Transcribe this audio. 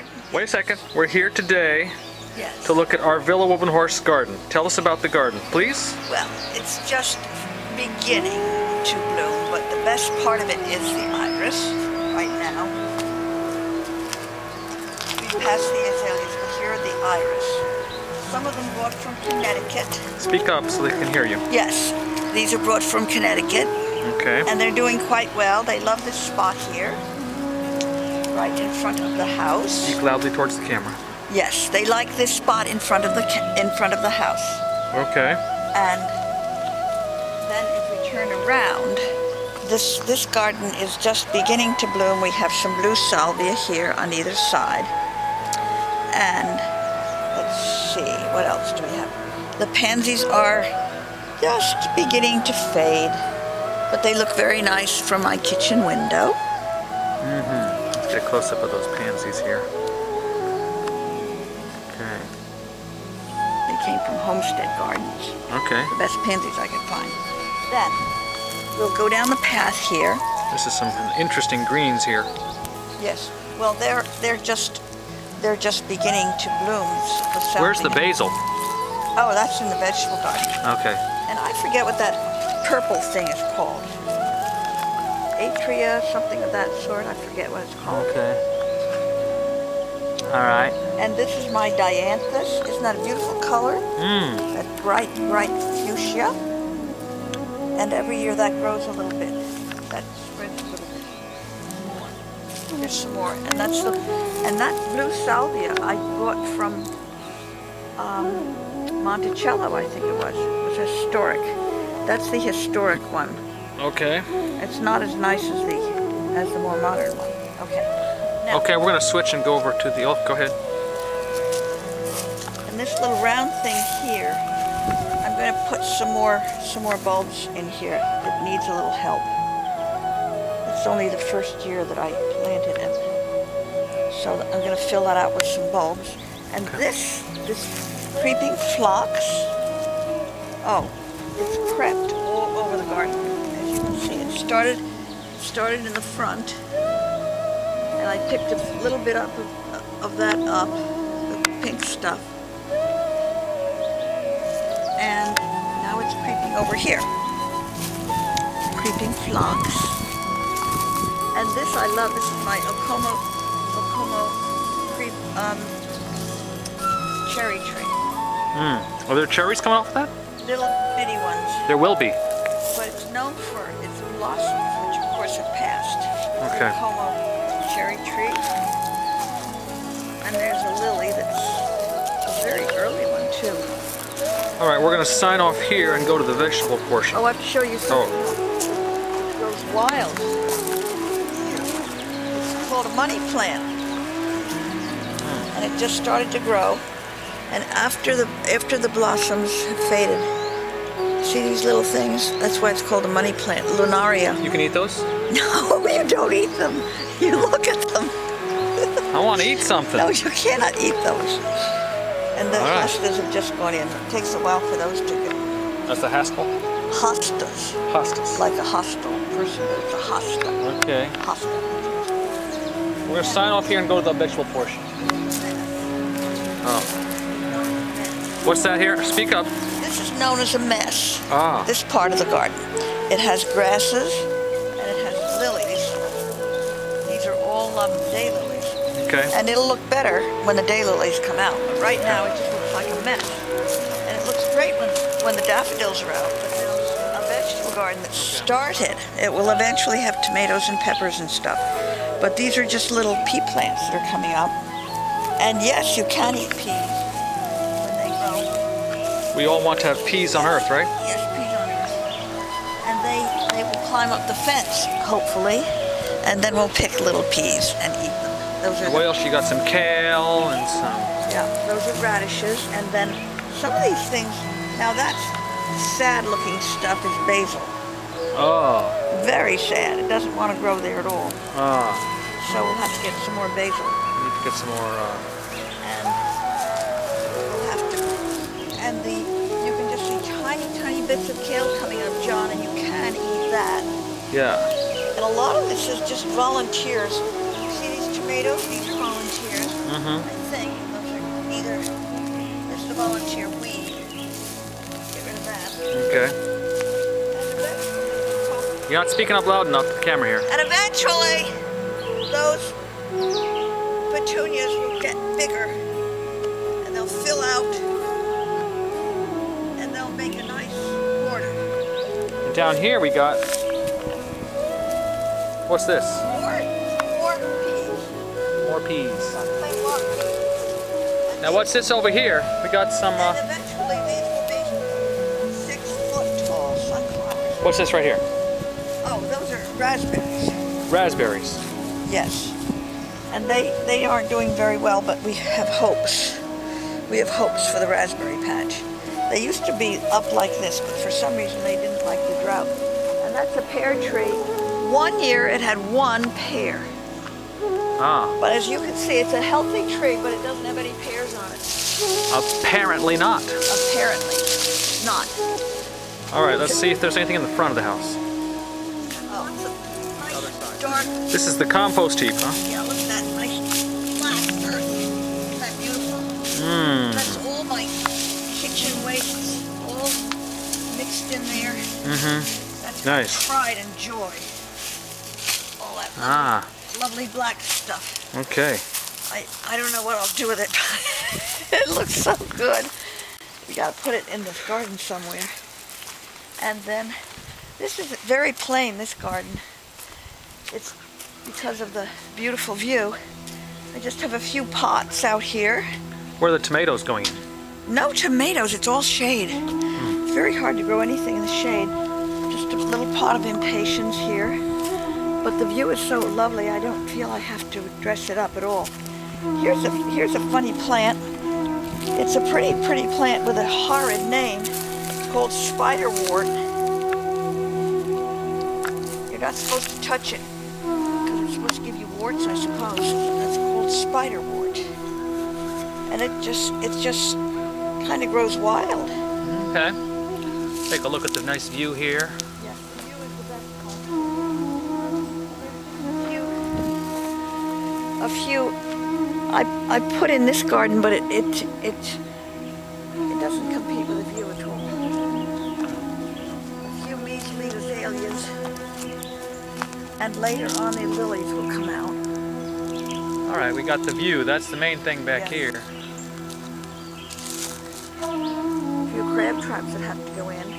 garden. Wait a second. We're here today Yes. to look at Arvilla Wovenhorse garden. Tell us about the garden, please. Well, it's just beginning to bloom, but the best part of it is the iris right now. We passed the azaleas, but here are the iris. Some of them brought from Connecticut. Speak up so they can hear you. Yes, these are brought from Connecticut. Okay. And they're doing quite well. They love this spot here, right in front of the house. Speak loudly towards the camera. Yes, they like this spot in front of the house. Okay. And then if we turn around, this garden is just beginning to bloom. We have some blue salvia here on either side. And let's see, what else do we have? The pansies are just beginning to fade, but they look very nice from my kitchen window. Let's get a close-up of those pansies here. Okay. They came from Homestead Gardens. Okay. The best pansies I could find. Then we'll go down the path here. This is some interesting greens here. Yes. Well, they're just beginning to bloom. Where's the basil? Oh, that's in the vegetable garden. Okay. And I forget what that purple thing is called. Atria, something of that sort. I forget what it's called. Okay. All right. And this is my dianthus. Isn't that a beautiful color? That bright, bright fuchsia. And every year that grows a little bit. That spreads a little bit more. There's some more. And that blue salvia I bought from Monticello, I think it was. It was historic. That's the historic one. Okay. It's not as nice as the more modern one. Okay. Now, Okay, we're gonna switch and go over to the. Oh, go ahead. and this little round thing here, I'm going to put some more bulbs in here. It needs a little help. It's only the first year that I planted it, so I'm going to fill that out with some bulbs. And this creeping phlox, oh, it's crept all over the garden. As you can see, it started in the front, and I picked a little bit up of that up, the pink stuff, and now it's creeping over here. Creeping phlox. And this I love. This is my Okomo creep cherry tree. Are there cherries coming off that? Little bitty ones. There will be. But it's known for its blossoms, which of course have passed. Okay. Como cherry tree. And there's a lily that's a very early one too. All right, we're gonna sign off here and go to the vegetable portion. Oh, I have to show you something. It goes wild. It's called a money plant. And it just started to grow. And after the blossoms have faded, see these little things? That's why it's called a money plant, lunaria. You can eat those? No, you don't eat them. You look at them. I want to eat something. No, you cannot eat those. And the All right. hostas have just gone in. It takes a while for those to go. That's the haskell? Hostas. Hostas. Like a hostel person, but it's a hosta. Okay. Hosta. We're gonna sign off here and go to the vegetable portion. Oh. What's that here? Speak up. This is known as a mess. Ah. This part of the garden. It has grasses and it has lilies. These are all daylilies. Okay. And it'll look better when the daylilies come out. But right now it just looks like a mess. And it looks great when the daffodils are out. But a vegetable garden that started, it will eventually have tomatoes and peppers and stuff. But these are just little pea plants that are coming up. And yes, you can eat peas when they grow. We all want to have peas on earth, right? Yes, peas on earth. And they will climb up the fence, hopefully. And then we'll pick little peas and eat them. Those are What else? You got some kale and some. yeah, those are radishes. And then some of these things, now that's sad looking stuff is basil. Oh. Very sad. It doesn't want to grow there at all. Ah. So we'll have to get some more basil. We need to get some more. And we'll have to, and you can just see tiny bits of kale coming up, John, and you can eat that. Yeah. And a lot of this is just volunteers. See these two tomatoes. These are volunteers. Mm-hmm. I think those are either. This is a volunteer weed. Get rid of that. Okay. And eventually, You're not speaking up loud enough to the camera here. and eventually, those petunias will get bigger, and they'll fill out, and they'll make a nice border. And down here we got. What's this? More peas. More peas. Something more peas. Now what's this over here? We got some. And eventually these will be 6-foot tall sunflowers. What's this right here? Oh, those are raspberries. Raspberries. Yes. And they aren't doing very well, but we have hopes. We have hopes for the raspberry patch. They used to be up like this, but for some reason they didn't like the drought. And that's a pear tree. One year it had 1 pear. Ah. But as you can see, it's a healthy tree, but it doesn't have any pears on it. Apparently not. Apparently not. All right, let's see if there's anything in the front of the house. Oh, it's a nice dark. This is the compost heap, huh? Yeah, look at that nice black earth. Isn't that beautiful? Mmm. That's all my kitchen wastes, all mixed in there. Mm-hmm. That's Nice. pride and joy. All that lovely black stuff. Okay. I don't know what I'll do with it. It looks so good. We gotta put it in this garden somewhere. And then, this is very plain, this garden. It's because of the beautiful view. I just have a few pots out here. Where are the tomatoes going in? No tomatoes, it's all shade. It's very hard to grow anything in the shade. Just a little pot of impatiens here. But the view is so lovely, I don't feel I have to dress it up at all. Here's a funny plant. It's a pretty plant with a horrid name. It's called spiderwort. You're not supposed to touch it, because it's supposed to give you warts, I suppose. That's called spiderwort. And it just kind of grows wild. Okay. Take a look at the nice view here. Yes, the view is the best part. A few. I put in this garden, but it doesn't compete with the view at all. A few measly azaleas, and later on the lilies will come out. All right, we got the view. That's the main thing back Yes. here. A few crab traps that have to go in.